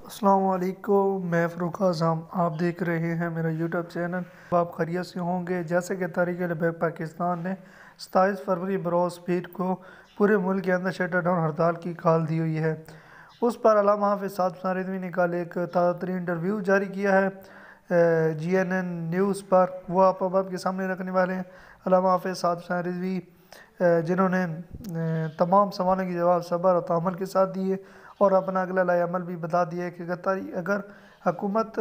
السلام علیکم، میں فروخ اعظم، آپ دیکھ رہے ہیں میرا یوٹیوب چینل۔ آپ خیریت سے ہوں گے۔ جیسے کہ تحریک لبیک پاکستان نے 27 فروری بروز پیر کو پورے ملک کے اندر شٹر ڈاؤن ہڑتال کی کال دی ہوئی ہے۔ اس پر علامہ حافظ سعد حسین رضوی نے کل ایک تازہ ترین انٹرویو جاری کیا ہے GNN نیوز پر، وہ آپ کے سامنے رکھنے والے ہیں۔ علامہ حافظ سعد حسین رضوی جنہوں نے تمام سوالوں کی جواب صبر اور تحمل کے ساتھ دیے اور اپنا اگلا لائے عمل بھی بتا دیا کہ اگر حکومت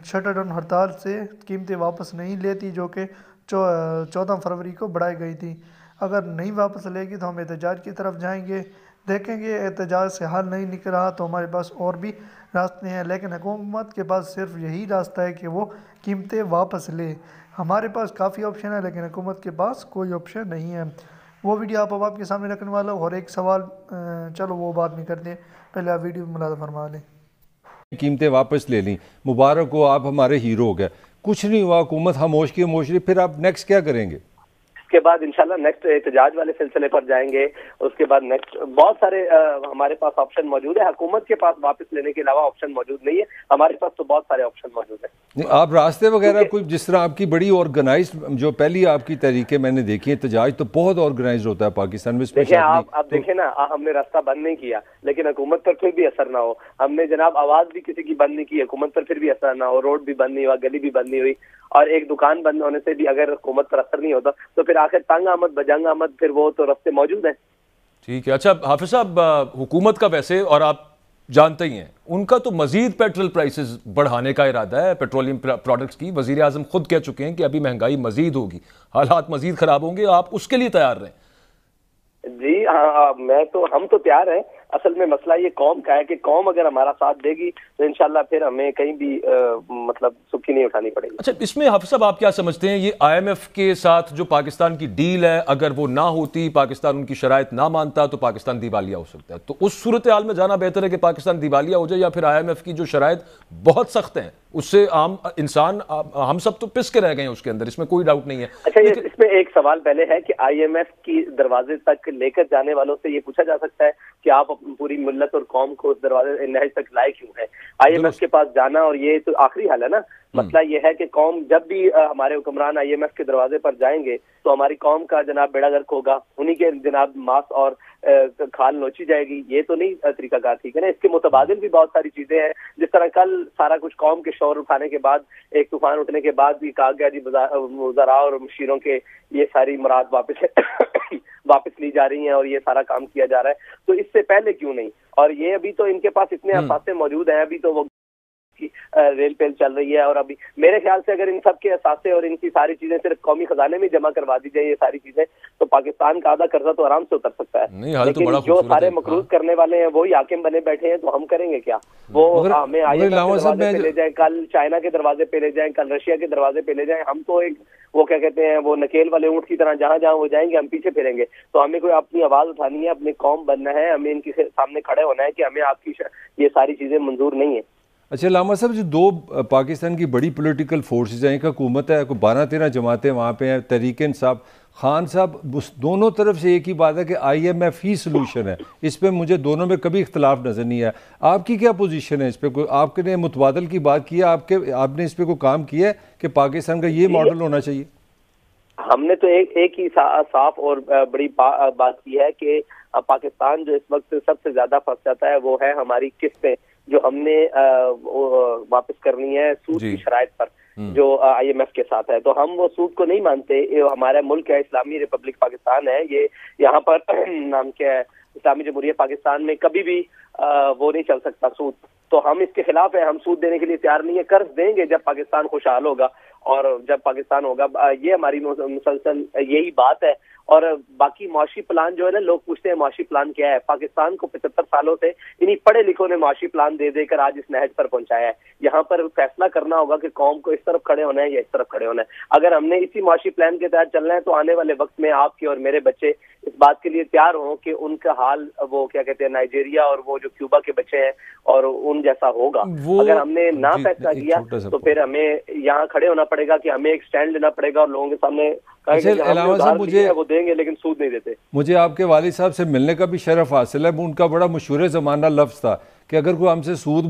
شٹر ڈاؤن ہڑتال سے قیمتیں واپس نہیں لیتی جو کہ 14 فروری کو بڑھائی گئی تھی، اگر نہیں واپس لے گی تو ہم احتجاج کی طرف جائیں گے، دیکھیں گے احتجاج سے حل نہیں نکل رہا تو ہمارے پاس اور بھی راستے ہیں، لیکن حکومت کے پاس صرف یہی راستہ ہے کہ وہ قیمتیں واپس لے۔ ہمارے پاس کافی آپشن ہے لیکن حکومت کے پاس کوئی آپشن نہیں ہے۔ وہ ویڈیو آپ کے سامنے رکھنے والا ہوں، اور ایک سوال چلو وہ بعد میں کرتے ہیں، پہلے آپ ویڈیو ملاحظہ فرما لیں۔ قیمتیں واپس لے لیں، مبارک ہو، آپ ہمارے ہیرو ہو گئے۔ کچھ نہیں ہوا، حکومت خاموش کی خاموش رہی، پھر آپ نیکسٹ کیا کریں گے؟ اس کے بعد انشاءاللہ نیکسٹ احتجاج والے سلسلے پر جائیں گے۔ اس کے بعد نیکسٹ بہت سارے ہمارے پاس آپشن موجود ہے۔ حکومت کے پاس واپس لینے کے علاوہ آپشن موجود نہیں ہے، ہمارے پاس تو بہت سارے آپشن موجود ہیں۔ آپ راستے وغیرہ کوئی، جس طرح آپ کی بڑی آرگنائزڈ، جو پہلی آپ کی تحریکیں میں نے دیکھی ہیں، احتجاج تو بہت آرگنائزڈ ہوتا ہے پاکستان میں۔ دیکھیں آپ دیکھیں نا، ہم نے راستہ بند نہیں کیا لیکن حکومت پر پھر بھی اثر نہ ہو۔ ہم نے جناب آواز بھی کسی کی بند نہیں کی، حکومت پر پھر بھی اثر نہ ہو، روڈ بھی بند نہیں ہوا، گلی بھی بند نہیں ہوئی، اور ایک دکان بند ہونے سے بھی اگر حکومت پر اثر نہیں ہوتا تو پھر آخر تنگ آمد بجنگ آمد، پھر وہ تو راستے موجود ہیں۔ ٹھیک ہے۔ اچھا حافظ صاحب، حکومت کا ویسے، اور آپ جانتے ہی ہیں، ان کا تو مزید پیٹرول پرائسز بڑھانے کا ارادہ ہے، پیٹرولیم پروڈکٹس کی۔ وزیر اعظم خود کہہ چکے ہیں کہ ابھی مہنگائی مزید ہوگی، حالات مزید خراب ہوں گے، آپ اس کے لیے تیار رہیں۔ جی ہاں، ہم تو تیار ہیں۔ اصل میں مسئلہ یہ قوم کا ہے کہ قوم اگر ہمارا ساتھ دے گی تو انشاءاللہ پھر ہمیں کہیں بھی مطلب سکی نہیں اٹھانی پڑے گی۔ اچھا، اس میں حافظ صاحب آپ کیا سمجھتے ہیں، یہ IMF کے ساتھ جو پاکستان کی ڈیل ہے، اگر وہ نہ ہوتی، پاکستان ان کی شرائط نہ مانتا تو پاکستان دیوالیہ ہو سکتا ہے، تو اس صورتحال میں جانا بہتر ہے کہ پاکستان دیوالیہ ہو جائے، یا پھر IMF کی جو شرائط بہت سخت ہیں، اس سے عام انسان، ہم سب تو پس کے رہ گئے ہیں اس کے اندر، اس میں کوئی ڈاؤٹ نہیں ہے۔ اچھا، اس میں ایک سوال پہلے ہے کہ IMF کی دروازے تک لے کر جانے والوں سے یہ پوچھا جا سکتا ہے کہ آپ پوری ملت اور قوم کو اس دروازے نہج تک لائے کیوں ہے؟ IMF کے پاس جانا، اور یہ تو آخری حل ہے نا۔ مسئلہ یہ ہے کہ قوم جب بھی ہمارے حکمران IMF کے دروازے پر جائیں گے تو ہماری قوم کا جناب بیڑا غرق ہوگا، انہی کے جناب ماس اور کھال نوچی جائے گی۔ یہ تو نہیں طریقہ کار، ٹھیک ہے نا۔ اس کے متبادل بھی بہت ساری چیزیں ہیں، جس طرح کل سارا کچھ قوم کے شور اٹھانے کے بعد، ایک طوفان اٹھنے کے بعد بھی کہا گیا جی وزراء اور مشیروں کے یہ ساری مراد واپس لی جا رہی ہیں اور یہ سارا کام کیا جا رہا ہے، تو اس سے پہلے کیوں نہیں؟ اور یہ ابھی تو ان کے پاس اتنے اثاثے موجود ہیں، ابھی تو وہ ریل پیل چل رہی ہے، اور ابھی میرے خیال سے اگر ان سب کے اثاثے اور ان کی ساری چیزیں صرف قومی خزانے میں جمع کروا دی جائے، یہ ساری چیزیں، تو پاکستان کا آدھا قرضہ تو آرام سے اتر سکتا ہے۔ لیکن جو سارے مقروض کرنے والے ہیں وہی حاکم بنے بیٹھے ہیں، تو ہم کریں گے کیا؟ وہ ہمیں IMF کے دروازے پہ لے جائیں، کل چائنا کے دروازے پہ لے جائیں، کل رشیا کے دروازے پہ لے جائیں، ہم تو ایک وہ کیا کہتے ہیں، وہ نکیل والے اونٹ کی طرح جہاں جہاں وہ جائیں گے ہم پیچھے پھریں گے۔ تو ہمیں کوئی اپنی آواز اٹھانی ہے، اپنی قوم بننا ہے، ہمیں ان کے سامنے کھڑے ہونا ہے کہ ہمیں آپ کی یہ ساری چیزیں منظور نہیں ہیں۔ اچھا علامہ صاحب، جو دو پاکستان کی بڑی پولیٹیکل فورسز ہیں، ایک حکومت ہے، کوئی 12-13 جماعتیں وہاں پہ ہیں، تحریک انصاف، خان صاحب، دونوں طرف سے ایک ہی بات ہے کہ IMF ہی سلوشن ہے۔ اس پہ مجھے دونوں میں کبھی اختلاف نظر نہیں ہے۔ آپ کی کیا پوزیشن ہے اس پہ؟ کوئی آپ نے متبادل کی بات کی ہے؟ آپ نے اس پہ کوئی کام کیا ہے کہ پاکستان کا یہ ماڈل ہونا چاہیے؟ ہم نے تو ایک ہی صاف اور بڑی بات کی ہے کہ پاکستان جو اس وقت سب سے زیادہ پھنس جاتا ہے وہ ہے ہماری قسطیں جو ہم نے واپس کرنی ہے سود کی شرائط پر، جو IMF کے ساتھ ہے۔ تو ہم وہ سود کو نہیں مانتے۔ ہمارا ملک ہے، اسلامی ریپبلک پاکستان ہے، یہ یہاں پر نام کیا ہے، اسلامی جمہوریہ پاکستان میں کبھی بھی وہ نہیں چل سکتا سود۔ تو ہم اس کے خلاف ہیں، ہم سود دینے کے لیے تیار نہیں ہے۔ قرض دیں گے جب پاکستان خوشحال ہوگا، اور جب پاکستان ہوگا، یہ ہماری مسلسل یہی بات ہے۔ اور باقی معاشی پلان جو ہے نا، لوگ پوچھتے ہیں معاشی پلان کیا ہے؟ پاکستان کو 75 سالوں سے انہی پڑھے لکھوں نے معاشی پلان دے دے کر آج اس نہج پر پہنچایا ہے۔ یہاں پر فیصلہ کرنا ہوگا کہ قوم کو اس طرف کھڑے ہونا ہے یا اس طرف کھڑے ہونا ہے۔ اگر ہم نے اسی معاشی پلان کے تحت چلنا ہے تو آنے والے وقت میں آپ کے اور میرے بچے اس بات کے لیے تیار ہوں کہ ان کا حال وہ کیا کہتے ہیں نائجیریا اور وہ جو کیوبا کے بچے ہیں اور ان جیسا ہوگا۔ اگر ہم نے نہ فیصلہ کیا تو پھر ہمیں یہاں کھڑے ہونا پڑے گا کہ ہمیں ایک سٹینڈ لینا پڑے گا اور لوگوں کے سامنے وہ دیں گے لیکن سود نہیں دیتے۔ مجھے آپ کے والد صاحب سے ملنے کا بھی شرف حاصل ہے۔ ان کا بڑا مشہور زمانہ لفظ تھا کہ اگر کوئی ہم سے سود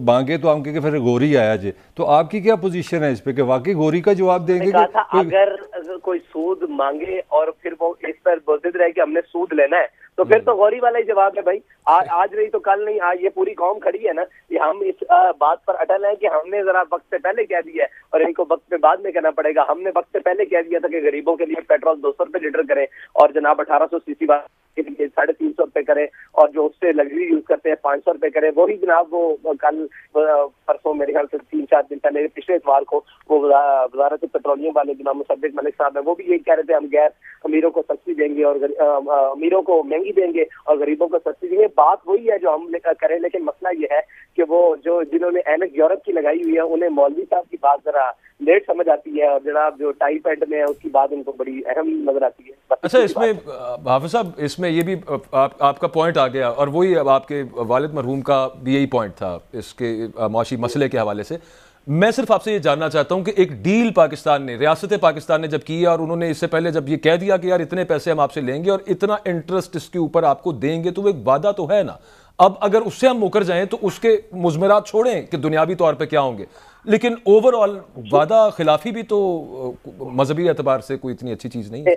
مانگے تو ہم کہیں کہ پھر گوری آیا جی. تو آپ کی کیا پوزیشن ہے اس پہ کہ واقعی گوری کا جواب دیں گے؟ کہا تھا اگر کوئی سود مانگے اور پھر وہ اس پر بزد رہے کہ ہم نے سود لینا ہے تو پھر تو غوری والا ہی جواب ہے بھائی. آج نہیں تو کل نہیں، آج یہ پوری قوم کھڑی ہے نا، یہ ہم اس بات پر اٹل ہیں کہ ہم نے ذرا وقت سے پہلے کہہ دیا ہے اور ان کو وقت پہ بعد میں کہنا پڑے گا. ہم نے وقت سے پہلے کہہ دیا تھا کہ غریبوں کے لیے پیٹرول 200 روپے لیٹر کریں اور جناب 1800 cc کے لیے 350 روپے کرے، اور جو اس سے لگژری یوز کرتے ہیں 500 روپے کرے. وہی جناب وہ کل پرسوں میرے خیال سے 3-4 دن پہلے پچھلے اتوار کو وہ وزارت پیٹرولیم والے جناب مصدق ملک صاحب ہیں، وہ بھی یہی کہہ رہے تھے ہم غیر امیروں کو سستی دیں گے اور امیروں کو مہنگی دیں گے اور غریبوں کو سستی دیں گے. بات وہی ہے جو ہم کریں، لیکن مسئلہ یہ ہے کہ وہ جو جنہوں نے اینک یورپ کی لگائی ہوئی ہے انہیں مولوی صاحب کی بات ذرا لیٹ سمجھ آتی ہے، اور جناب جو ٹائی پینٹ میں ہے اس کی بات ان کو بڑی اہم نظر آتی ہے. اچھا، اس میں حافظ صاحب اس میں یہ بھی آپ کا پوائنٹ آ گیا، اور وہی اب آپ کے والد مرحوم کا بھی یہی پوائنٹ تھا اس کے معاشی مسئلے کے حوالے سے. میں صرف آپ سے یہ جاننا چاہتا ہوں کہ ایک ڈیل پاکستان نے، ریاست پاکستان نے جب کی، اور انہوں نے اس سے پہلے جب یہ کہہ دیا کہ یار اتنے پیسے ہم آپ سے لیں گے اور اتنا انٹرسٹ اس کے اوپر آپ کو دیں گے، تو وہ ایک وعدہ تو ہے نا. اب اگر اس سے ہم مکر جائیں تو اس کے مضمرات چھوڑیں کہ دنیاوی طور پہ کیا ہوں گے، لیکن اوور آل وعدہ خلافی بھی تو مذہبی اعتبار سے کوئی اتنی اچھی چیز نہیں ہے.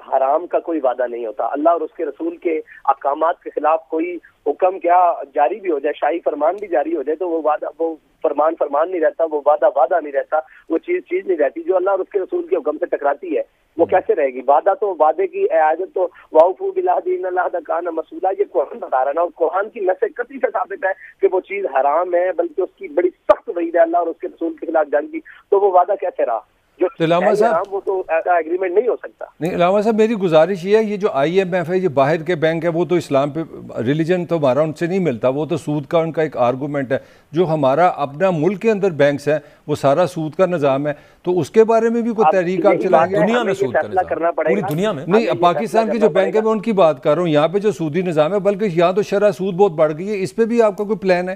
حرام کا کوئی وعدہ نہیں ہوتا. اللہ اور اس کے رسول کے احکامات کے خلاف کوئی حکم کیا جاری بھی ہو جائے، شاہی فرمان بھی جاری ہو جائے، تو وہ وعدہ، وہ فرمان نہیں رہتا، وہ وعدہ نہیں رہتا، وہ چیز نہیں رہتی. جو اللہ اور اس کے رسول کے حکم سے ٹکراتی ہے وہ کیسے رہے گی؟ وعدہ تو، وعدے کی اعادت تو واوفوا بالعہد ان اللہ کان مسئولہ، یہ قرآن بتا رہا ہے نا، اور قرآن کی نص قطعی سے ثابت ہے کہ وہ چیز حرام ہے، بلکہ اس کی بڑی سخت وعید ہے اللہ اور اس کے رسول کے خلاف جنگ کی. تو وہ وعدہ کیسے رہا؟ جو علامہ صاحب وہ تو ایسا ایگریمنٹ نہیں ہو سکتا. نہیں علامہ صاحب، میری گزارش یہ ہے، یہ جو آئی ایم ایف ہے، یہ باہر کے بینک ہے، وہ تو اسلام پہ، ریلیجن تو ہمارا ان سے نہیں ملتا، وہ تو سود کا ان کا ایک آرگومنٹ ہے. جو ہمارا اپنا ملک کے اندر بینکس ہیں وہ سارا سود کا نظام ہے، تو اس کے بارے میں بھی کوئی تحریک آپ چلائیں گے؟ دنیا میں سود کا نظام پوری دنیا میں نہیں، پاکستان کے جو بینک ہے میں ان کی بات کر رہا ہوں. یہاں پہ جو سودی نظام ہے، بلکہ یہاں تو شرح سود بہت بڑھ گئی ہے، اس پہ بھی آپ کا کوئی پلان ہے؟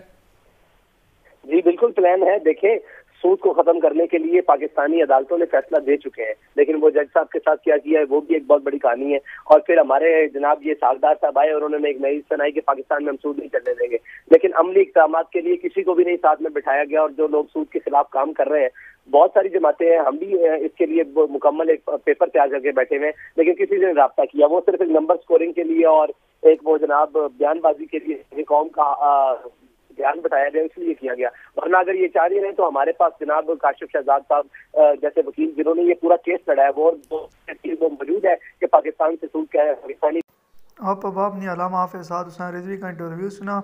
جی بالکل پلان ہے. دیکھیں، سود کو ختم کرنے کے لیے پاکستانی عدالتوں نے فیصلہ دے چکے ہیں، لیکن وہ جج صاحب کے ساتھ کیا ہے وہ بھی ایک بہت بڑی کہانی ہے. اور پھر ہمارے جناب یہ ساغدار صاحب آئے اور انہوں نے ایک نئی بنائی کہ پاکستان میں ہم سود نہیں چلنے دیں گے، لیکن عملی اقدامات کے لیے کسی کو بھی نہیں ساتھ میں بٹھایا گیا. اور جو لوگ سود کے خلاف کام کر رہے ہیں، بہت ساری جماعتیں ہیں، ہم بھی اس کے لیے مکمل ایک پیپر تیار کر کے بیٹھے ہوئے ہیں، لیکن کسی نے رابطہ کیا، وہ صرف ایک نمبر سکورنگ کے لیے اور ایک وہ جناب بیان بازی کے لیے قوم کا دھیان بتایا گیا، اس لیے کیا گیا. ورنہ اگر یہ چاہ رہے ہیں تو ہمارے پاس جناب کاشف شہزاد صاحب جیسے وکیل جنہوں نے یہ پورا کیس لڑا ہے، وہ موجود ہے کہ پاکستان سے سود کیا ہے. پاکستانی آپ نے علامہ حافظ سعد حسین رضوی کا انٹرویو سنا،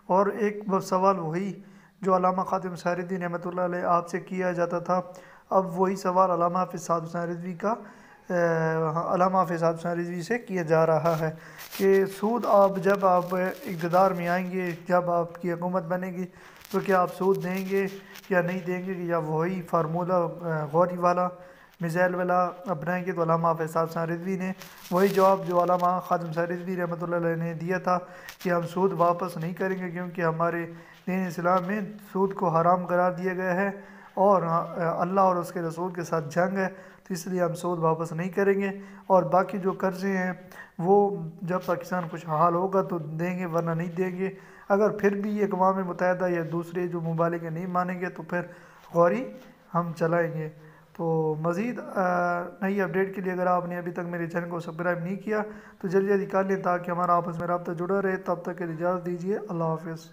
اور ایک سوال وہی جو علامہ خاتم سعید الدین رحمۃ اللہ علیہ آپ سے کیا جاتا تھا، اب وہی سوال علامہ حافظ سعد حسین رضوی کا علامہ حافظ سعد حسین رضوی سے کیا جا رہا ہے کہ سود جب آپ اقتدار میں آئیں گے، جب آپ کی حکومت بنے گی، تو کیا آپ سود دیں گے یا نہیں دیں گے، یا وہی فارمولہ غوری والا میزائل والا اپنائیں گے؟ تو علامہ حافظ صاحب حسین رضوی نے وہی جواب جو علامہ خاتم سعید رضوی رحمۃ اللہ علیہ نے دیا تھا کہ ہم سود واپس نہیں کریں گے، کیونکہ ہمارے دین اسلام میں سود کو حرام قرار دیا گیا ہے اور اللہ اور اس کے رسول کے ساتھ جنگ ہے، تو اس لیے ہم سود واپس نہیں کریں گے. اور باقی جو قرضے ہیں وہ جب پاکستان خوشحال ہوگا تو دیں گے، ورنہ نہیں دیں گے. اگر پھر بھی اقوام متحدہ یا دوسرے جو ممالک نہیں مانیں گے تو پھر غوری ہم چلائیں گے. تو مزید نئی اپڈیٹ کے لیے اگر آپ نے ابھی تک میرے چینل کو سبسکرائب نہیں کیا تو جلدی جلدی کر لیں تاکہ ہمارا آپس میں رابطہ جڑا رہے. تب تک کے لیے اجازت دیجیے، اللہ حافظ.